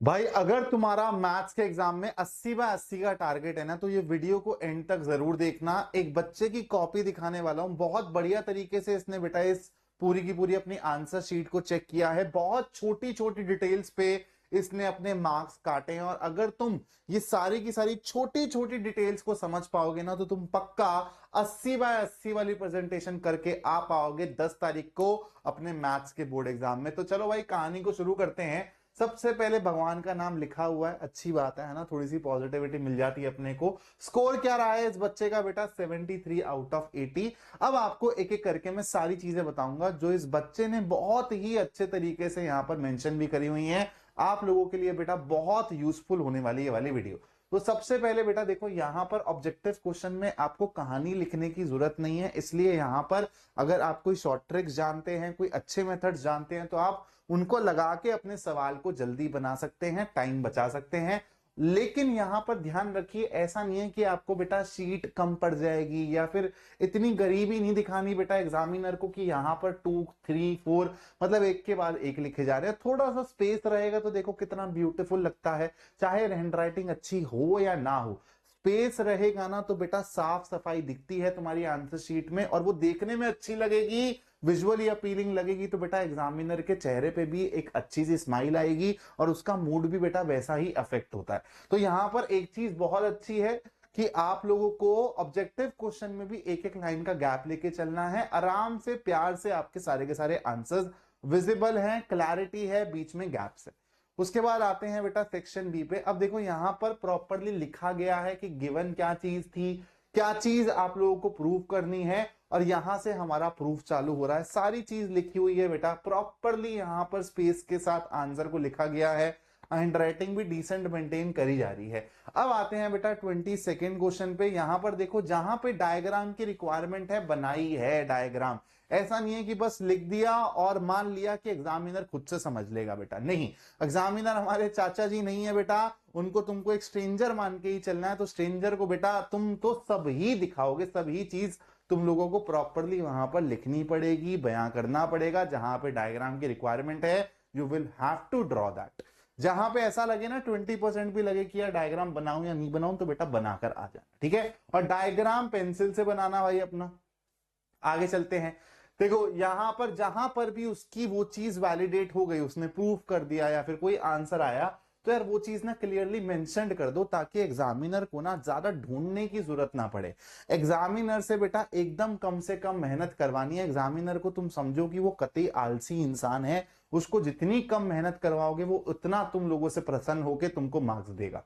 भाई अगर तुम्हारा मैथ्स के एग्जाम में 80/80 का टारगेट है ना, तो ये वीडियो को एंड तक जरूर देखना। एक बच्चे की कॉपी दिखाने वाला हूं, बहुत बढ़िया तरीके से इसने बेटा इस पूरी की पूरी अपनी आंसर शीट को चेक किया है। बहुत छोटी छोटी डिटेल्स पे इसने अपने मार्क्स काटे हैं, और अगर तुम ये सारी की सारी छोटी छोटी डिटेल्स को समझ पाओगे ना, तो तुम पक्का 80/80 वाली प्रेजेंटेशन करके आ पाओगे 10 तारीख को अपने मैथ्स के बोर्ड एग्जाम में। तो चलो भाई कहानी को शुरू करते हैं। सबसे पहले भगवान का नाम लिखा हुआ है, अच्छी बात है ना, थोड़ी सी पॉजिटिविटी मिल जाती है अपने को। स्कोर क्या रहा है इस बच्चे का बेटा? 73/80। अब आपको एक एक करके मैं सारी चीजें बताऊंगा जो इस बच्चे ने बहुत ही अच्छे तरीके से यहां पर मेंशन भी करी हुई हैं। आप लोगों के लिए बेटा बहुत यूजफुल होने वाली ये वाली वीडियो। तो सबसे पहले बेटा देखो, यहां पर ऑब्जेक्टिव क्वेश्चन में आपको कहानी लिखने की जरूरत नहीं है, इसलिए यहां पर अगर आप कोई शॉर्ट ट्रिक्स जानते हैं, कोई अच्छे मेथड्स जानते हैं, तो आप उनको लगा के अपने सवाल को जल्दी बना सकते हैं, टाइम बचा सकते हैं। लेकिन यहां पर ध्यान रखिए, ऐसा नहीं है कि आपको बेटा शीट कम पड़ जाएगी, या फिर इतनी गरीबी नहीं दिखानी बेटा एग्जामिनर को कि यहां पर 2 3 4 मतलब एक के बाद एक लिखे जा रहे हैं। थोड़ा सा स्पेस रहेगा तो देखो कितना ब्यूटीफुल लगता है, चाहे हैंड राइटिंग अच्छी हो या ना हो। स्पेस रहेगा ना तो बेटा साफ सफाई दिखती है तुम्हारी आंसर शीट में, और वो देखने में अच्छी लगेगी, विजुअली अपीलिंग लगेगी, तो बेटा एग्जामिनर के चेहरे पे भी एक अच्छी सी स्माइल आएगी, और उसका मूड भी बेटा वैसा ही अफेक्ट होता है। तो यहां पर एक चीज बहुत अच्छी है कि आप लोगों को ऑब्जेक्टिव क्वेश्चन में भी एक एक लाइन का गैप लेके चलना है। आराम से प्यार से आपके सारे के सारे आंसर्स विजिबल हैं, क्लैरिटी है, बीच में गैप्स है। उसके बाद आते हैं बेटा सेक्शन बी पे। अब देखो यहां पर प्रॉपरली लिखा गया है कि गिवन क्या चीज थी, क्या चीज आप लोगों को प्रूव करनी है, और यहां से हमारा प्रूफ चालू हो रहा है। सारी चीज लिखी हुई है बेटा प्रॉपरली, यहां पर स्पेस के साथ आंसर को लिखा गया है। हैंड राइटिंग भी डिसेंट मेंटेन करी जा रही है। अब आते हैं बेटा 22nd क्वेश्चन पे। यहां पर देखो, जहां पे डायग्राम की रिक्वायरमेंट है, बनाई है डायग्राम। ऐसा नहीं है कि बस लिख दिया और मान लिया कि एग्जामिनर खुद से समझ लेगा, बेटा नहीं। एग्जामिनर हमारे चाचा जी नहीं है बेटा, उनको तुमको एक स्ट्रेंजर मान के ही चलना है। तो स्ट्रेंजर को बेटा तुम तो सब ही दिखाओगे, सब ही चीज तुम लोगों को प्रॉपरली वहां पर लिखनी पड़ेगी, बयां करना पड़ेगा। जहां पे डायग्राम की रिक्वायरमेंट है, you will have to draw that. जहां पे ऐसा लगे ना 20% भी लगे कि यार डायग्राम बनाऊं या नहीं बनाऊं, तो बेटा बनाकर आ जाना, ठीक है। और डायग्राम पेंसिल से बनाना भाई अपना। आगे चलते हैं। देखो यहां पर जहां पर भी उसकी वो चीज वैलिडेट हो गई, उसने प्रूफ कर दिया या फिर कोई आंसर आया, तो यार वो चीज ना क्लियरली मेंशन कर दो, ताकि एग्जामिनर को ना ज्यादा ढूंढने की जरूरत ना पड़े। एग्जामिनर से बेटा एकदम कम से कम मेहनत करवानी है। एग्जामिनर को तुम समझो कि वो कतई आलसी इंसान है, उसको जितनी कम मेहनत करवाओगे वो उतना तुम लोगों से प्रसन्न होकर तुमको मार्क्स देगा,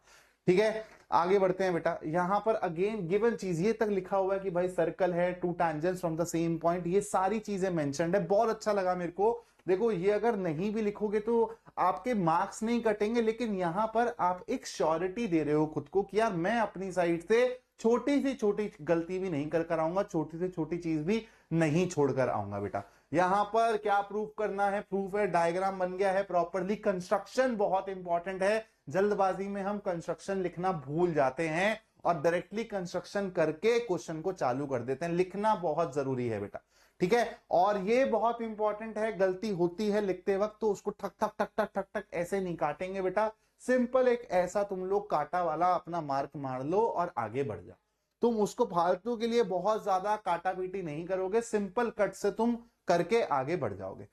ठीक है। आगे बढ़ते हैं बेटा। यहां पर अगेन गिवन चीज ये तक लिखा हुआ है कि भाई सर्कल है, 2 tangents from the same point, ये सारी चीजें मेंशन्ड है। बहुत अच्छा लगा मेरे को। देखो ये अगर नहीं भी लिखोगे तो आपके मार्क्स नहीं कटेंगे, लेकिन यहां पर आप एक श्योरिटी दे रहे हो खुद को कि यार मैं अपनी साइड से छोटी सी छोटी गलती भी नहीं कर कर आऊंगा, छोटी से छोटी चीज भी नहीं छोड़कर आऊंगा बेटा। यहां पर क्या प्रूफ करना है? प्रूफ है, डायग्राम बन गया है प्रॉपरली। कंस्ट्रक्शन बहुत इंपॉर्टेंट है, जल्दबाजी में हम कंस्ट्रक्शन लिखना भूल जाते हैं और डायरेक्टली कंस्ट्रक्शन करके क्वेश्चन को चालू कर देते हैं। लिखना बहुत जरूरी है बेटा, ठीक है। और ये बहुत इंपॉर्टेंट है, गलती होती है लिखते वक्त तो उसको ठक ठक ठक ठक ठक ठक ऐसे नहीं काटेंगे बेटा। सिंपल एक ऐसा तुम लोग काटा वाला अपना मार्क मार लो और आगे बढ़ जाओ। तुम उसको फालतू के लिए बहुत ज्यादा काटा पीटी नहीं करोगे, सिंपल कट से तुम करके आगे बढ़ जाओगे।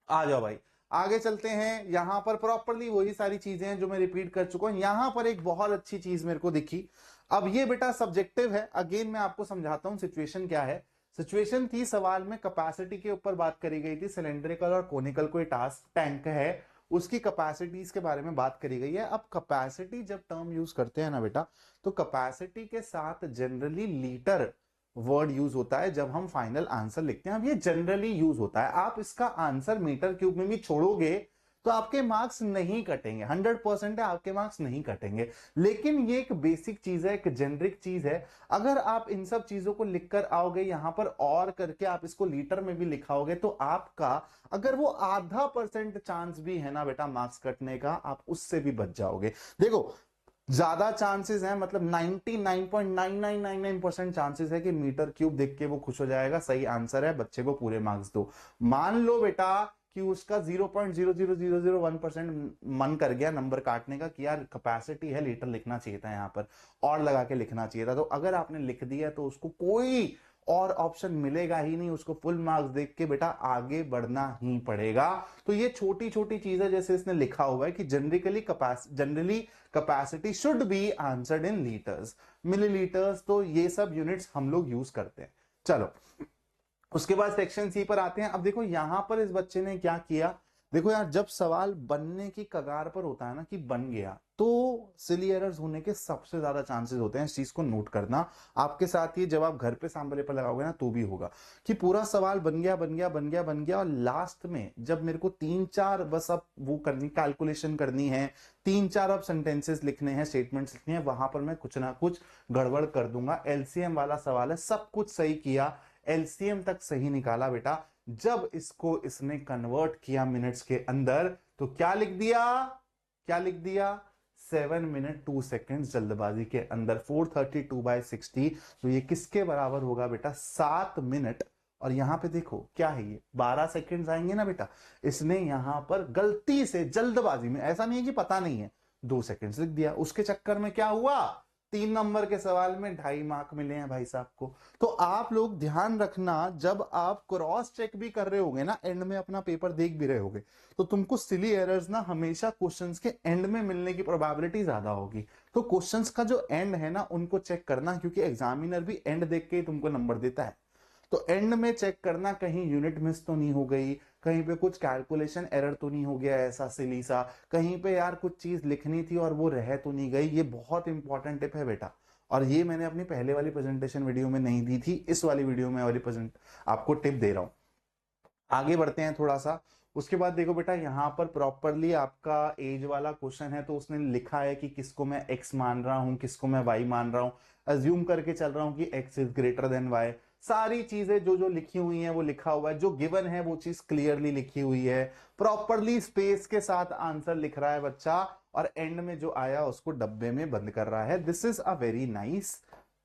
आ जाओ भाई, आगे चलते हैं। यहां पर प्रॉपरली वही सारी चीजें हैं जो मैं रिपीट कर चुका हूं। यहां पर एक बहुत अच्छी चीज मेरे को दिखी। अब ये बेटा सब्जेक्टिव है, अगेन मैं आपको समझाता हूं सिचुएशन क्या है। सिचुएशन थी, सवाल में कैपेसिटी के ऊपर बात करी गई थी। सिलेंड्रिकल और कोनिकल कोई टास्क टैंक है, उसकी कैपेसिटीज के बारे में बात करी गई है। अब कैपेसिटी जब टर्म यूज करते हैं ना बेटा, तो कैपेसिटी के साथ जनरली लीटर वर्ड यूज होता है जब हम फाइनल आंसर लिखते हैं। अब ये जनरली यूज होता है, आप इसका आंसर मीटर क्यूब में भी छोड़ोगे तो आपके मार्क्स नहीं कटेंगे। 100% है, आपके मार्क्स नहीं कटेंगे। लेकिन ये एक बेसिक चीज है, एक जेनरिक चीज है। अगर आप इन सब चीजों को लिखकर आओगे यहां पर और करके आप इसको लीटर में भी लिखाओगे, तो आपका अगर वो ½ % चांस भी है ना बेटा मार्क्स कटने का, आप उससे भी बच जाओगे। देखो ज्यादा चांसेस है, मतलब 99.9999% चांसेस है कि मीटर क्यूब देख के वो खुश हो जाएगा, सही आंसर है, बच्चे को पूरे मार्क्स दो। मान लो बेटा कि उसका 0.00001% मन कर गया नंबर काटने का कि यार कैपेसिटी है, लीटर लिखना चाहिए था, यहां पर और लगा के लिखना चाहिए था। तो अगर आपने लिख दिया तो उसको कोई और ऑप्शन मिलेगा ही नहीं, उसको फुल मार्क्स देख के बेटा आगे बढ़ना ही पड़ेगा। तो ये छोटी छोटी चीजें जैसे इसने लिखा हुआ है कि generally capacity should be answered in litres, millilitres, तो ये सब यूनिट्स हम लोग यूज करते हैं। चलो उसके बाद सेक्शन सी पर आते हैं। अब देखो यहां पर इस बच्चे ने क्या किया, देखो यार जब सवाल बनने की कगार पर होता है ना कि बन गया, तो सिली एरर्स होने के सबसे ज्यादा चांसेस होते हैं। इस चीज को नोट करना, आपके साथ ही जब आप घर पे सैंपल पेपर लगाओगे ना तो भी होगा कि पूरा सवाल बन गया बन गया बन गया बन गया, और लास्ट में जब मेरे को 3-4 बस अब वो करनी, कैलकुलेशन करनी है, 3-4 अब सेंटेंसेस लिखने हैं, स्टेटमेंट्स लिखने हैं, वहां पर मैं कुछ ना कुछ गड़बड़ कर दूंगा। एलसीएम वाला सवाल है, सब कुछ सही किया, एलसीएम तक सही निकाला बेटा, जब इसको इसने कन्वर्ट किया मिनट्स के अंदर तो क्या लिख दिया, क्या लिख दिया, 7 मिनट 2 सेकेंड जल्दबाजी के अंदर, 432/60। तो ये किसके बराबर होगा बेटा, 7 मिनट। और यहां पे देखो क्या है, ये 12 सेकेंड आएंगे ना बेटा, इसने यहां पर गलती से जल्दबाजी में, ऐसा नहीं है कि पता नहीं है, 2 सेकेंड लिख दिया, उसके चक्कर में क्या हुआ, 3 नंबर के सवाल में 2.5 मार्क मिले हैं भाई साहब को। तो आप लोग ध्यान रखना, जब आप क्रॉस चेक भी कर रहे होगे ना, एंड में अपना पेपर देख भी रहे होगे, तो तुमको सिली एरर्स ना हमेशा क्वेश्चंस के एंड में मिलने की प्रोबेबिलिटी ज्यादा होगी। तो क्वेश्चंस का जो एंड है ना उनको चेक करना, क्योंकि एग्जामिनर भी एंड देख के ही तुमको नंबर देता है। तो एंड में चेक करना कहीं यूनिट मिस तो नहीं हो गई, कहीं पे कुछ कैलकुलेशन एरर तो नहीं हो गया ऐसा सिली सा, कहीं पे यार कुछ चीज लिखनी थी और वो रह तो नहीं गई। ये बहुत इंपॉर्टेंट टिप है बेटा, और ये मैंने अपनी पहले वाली प्रेजेंटेशन वीडियो में नहीं दी थी, इस वाली वीडियो में वाली प्रेजेंट आपको टिप दे रहा हूं। आगे बढ़ते हैं थोड़ा सा। उसके बाद देखो बेटा यहां पर प्रॉपरली आपका एज वाला क्वेश्चन है, तो उसने लिखा है कि किसको मैं एक्स मान रहा हूं, किसको मैं वाई मान रहा हूं, अज्यूम करके चल रहा हूं कि x is greater than y. सारी चीजें जो जो लिखी हुई हैं वो लिखा हुआ है, जो गिवन है वो चीज क्लियरली लिखी हुई है, प्रॉपरली स्पेस के साथ आंसर लिख रहा है बच्चा, और एंड में जो आया उसको डब्बे में बंद कर रहा है। This is a very nice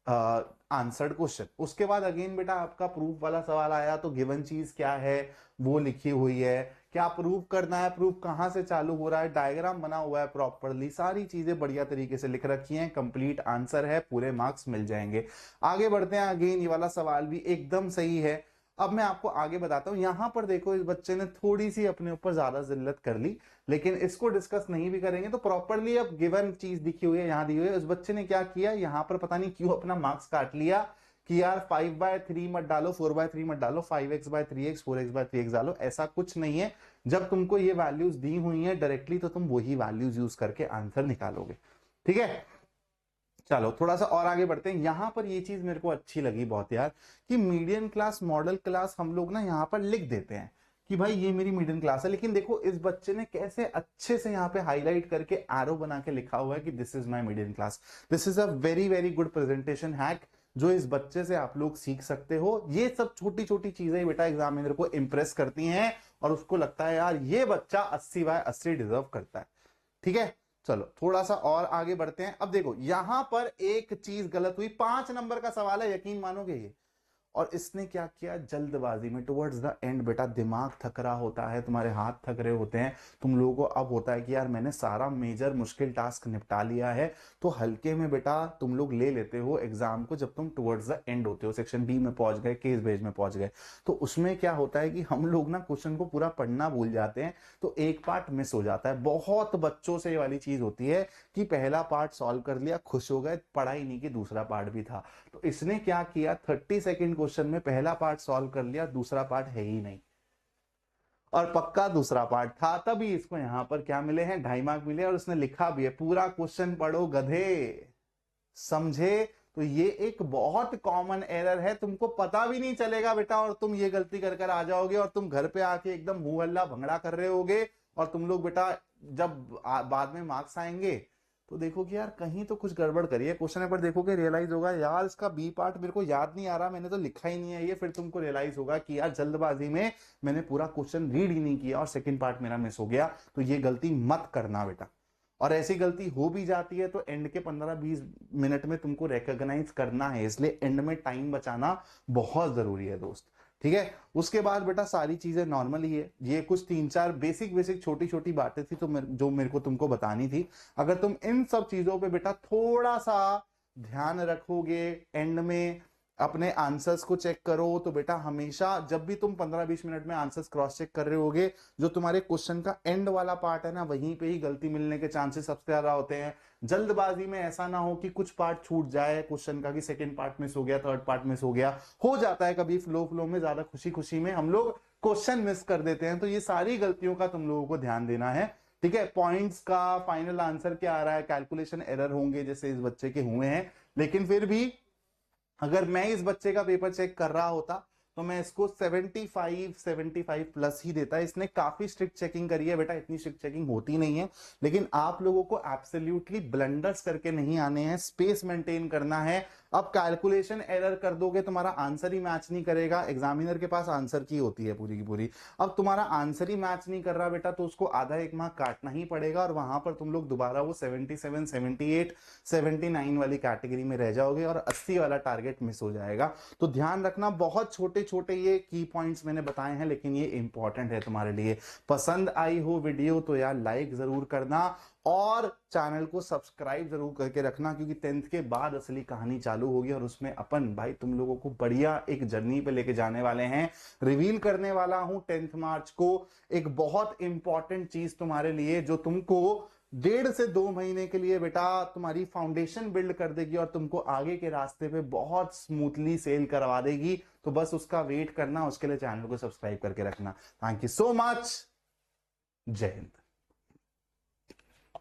answered question. उसके बाद अगेन बेटा आपका प्रूफ वाला सवाल आया, तो गिवन चीज क्या है वो लिखी हुई है, क्या प्रूफ करना है, प्रूफ कहां से चालू हो रहा है, डायग्राम बना हुआ है प्रॉपरली, सारी चीजें बढ़िया तरीके से लिख रखी हैं, कंप्लीट आंसर है, पूरे मार्क्स मिल जाएंगे। आगे बढ़ते हैं। अगेन ये वाला सवाल भी एकदम सही है। अब मैं आपको आगे बताता हूं। यहां पर देखो इस बच्चे ने थोड़ी सी अपने ऊपर ज्यादा जिल्लत कर ली, लेकिन इसको डिस्कस नहीं भी करेंगे। तो प्रॉपरली अब गिवन चीज दिखी हुई है, यहां दी हुई है, उस बच्चे ने क्या किया, यहां पर पता नहीं क्यों अपना मार्क्स काट लिया कि यार 5/3 मत डालो, 4/3 मत डालो, 5x/3x 4x/3x डालो, ऐसा कुछ नहीं है। जब तुमको ये वैल्यूज दी हुई है डायरेक्टली, तो तुम वही वैल्यूज यूज करके आंसर निकालोगे। ठीक है, चलो थोड़ा सा और आगे बढ़ते हैं। यहां पर ये चीज मेरे को अच्छी लगी बहुत यार, कि मीडियम क्लास मॉडल क्लास हम लोग ना यहां पर लिख देते हैं कि भाई ये मेरी मीडियम क्लास है, लेकिन देखो इस बच्चे ने कैसे अच्छे से यहाँ पे हाईलाइट करके एरो बना के लिखा हुआ है कि this is my medium class. This is a very very good presentation hack, जो इस बच्चे से आप लोग सीख सकते हो। ये सब छोटी छोटी चीजें बेटा एग्जामिनर को इंप्रेस करती हैं, और उसको लगता है यार ये बच्चा 80/80 डिजर्व करता है। ठीक है, चलो थोड़ा सा और आगे बढ़ते हैं। अब देखो यहां पर एक चीज गलत हुई, 5 नंबर का सवाल है, यकीन मानोगे ये, और इसने क्या किया, जल्दबाजी में टुवर्ड्स द एंड बेटा, दिमाग थक रहा होता है, तुम्हारे हाथ थक रहे होते हैं, तुम लोगों को अब होता है कि यार मैंने सारा मेजर मुश्किल टास्क निपटा लिया है, तो हल्के में बेटा तुम लोग ले लेते हो एग्जाम को जब तुम टुवर्ड्स द एंड होते हो, सेक्शन बी में पहुंच गए, केस बेस में पहुंच गए। तो उसमें क्या होता है कि हम लोग ना क्वेश्चन को पूरा पढ़ना भूल जाते हैं, तो एक पार्ट मिस हो जाता है। बहुत बच्चों से ये वाली चीज होती है कि पहला पार्ट सॉल्व कर लिया, खुश हो गए, पढ़ा ही नहीं कि दूसरा पार्ट भी था। तो इसने क्या किया, 30 सेकेंड क्वेश्चन में पहला पार्ट सॉल्व कर लिया, दूसरा पार्ट है ही नहीं, और पक्का दूसरा पार्ट था, तभी इसको यहां पर क्या मिले हैं, 2.5 मार्क मिले। और उसने लिखा भी है, पूरा क्वेश्चन पढ़ो गधे, समझे। तो ये एक बहुत कॉमन एरर है, तुमको पता भी नहीं चलेगा बेटा, और तुम ये गलती कर कर आ जाओगे, और तुम घर पे आके एकदम मुंह हल्ला भंगड़ा कर रहे होगे, और तुम लोग बेटा जब बाद में मार्क्स आएंगे तो देखो कि यार कहीं तो कुछ गड़बड़ करी है क्वेश्चन पर, देखोगे रियलाइज होगा यार इसका बी पार्ट मेरे को याद नहीं आ रहा, मैंने तो लिखा ही नहीं है ये। फिर तुमको रियलाइज होगा कि यार जल्दबाजी में मैंने पूरा क्वेश्चन रीड ही नहीं किया और सेकंड पार्ट मेरा मिस हो गया। तो ये गलती मत करना बेटा, और ऐसी गलती हो भी जाती है तो एंड के 15-20 मिनट में तुमको रिकॉग्नाइज करना है, इसलिए एंड में टाइम बचाना बहुत जरूरी है दोस्त। ठीक है। उसके बाद बेटा सारी चीजें नॉर्मल ही है, ये कुछ 3-4 बेसिक बेसिक छोटी छोटी बातें थी तो जो मेरे को तुमको बतानी थी। अगर तुम इन सब चीजों पे बेटा थोड़ा सा ध्यान रखोगे, एंड में अपने आंसर्स को चेक करो, तो बेटा हमेशा जब भी तुम 15-20 मिनट में आंसर्स क्रॉस चेक कर रहे होगे, जो तुम्हारे क्वेश्चन का एंड वाला पार्ट है ना, वहीं पे ही गलती मिलने के चांसेस सबसे ज्यादा होते हैं। जल्दबाजी में ऐसा ना हो कि कुछ पार्ट छूट जाए क्वेश्चन का, कि सेकंड पार्ट मिस हो गया, थर्ड पार्ट मिस हो गया, हो जाता है कभी फ्लो फ्लो में, ज्यादा खुशी खुशी में हम लोग क्वेश्चन मिस कर देते हैं। तो ये सारी गलतियों का तुम लोगों को ध्यान देना है, ठीक है। पॉइंट्स का फाइनल आंसर क्या आ रहा है, कैलकुलेशन एरर होंगे जैसे इस बच्चे के हुए हैं, लेकिन फिर भी अगर मैं इस बच्चे का पेपर चेक कर रहा होता तो मैं इसको 75 प्लस ही देता। इसने काफी स्ट्रिक्ट चेकिंग करी है बेटा, इतनी स्ट्रिक्ट चेकिंग होती नहीं है, लेकिन आप लोगों को एब्सोल्युटली ब्लंडर्स करके नहीं आने हैं, स्पेस मेंटेन करना है। अब कैलकुलेशन एरर कर दोगे, तुम्हारा आंसर ही मैच नहीं करेगा। एग्जामिनर के पास आंसर की होती है पूरी की पूरी, अब तुम्हारा आंसर ही मैच नहीं कर रहा बेटा, तो उसको आधा एक मार्क काटना ही पड़ेगा, और वहां पर तुम लोग दोबारा वो 77, 78, 79 वाली कैटेगरी में रह जाओगे, और 80 वाला टारगेट मिस हो जाएगा। तो ध्यान रखना, बहुत छोटे छोटे ये की पॉइंट्स मैंने बताए हैं, लेकिन ये इंपॉर्टेंट है तुम्हारे लिए। पसंद आई हो वीडियो तो यार लाइक जरूर करना, और चैनल को सब्सक्राइब जरूर करके रखना, क्योंकि 10th के बाद असली कहानी चालू होगी, और उसमें अपन भाई तुम लोगों को बढ़िया एक जर्नी पे लेके जाने वाले हैं। रिवील करने वाला हूं 10th मार्च को एक बहुत इंपॉर्टेंट चीज तुम्हारे लिए, जो तुमको 1.5 से 2 महीने के लिए बेटा तुम्हारी फाउंडेशन बिल्ड कर देगी, और तुमको आगे के रास्ते पे बहुत स्मूथली सेल करवा देगी। तो बस उसका वेट करना, उसके लिए चैनल को सब्सक्राइब करके रखना। Thank you so much. जय हिंद।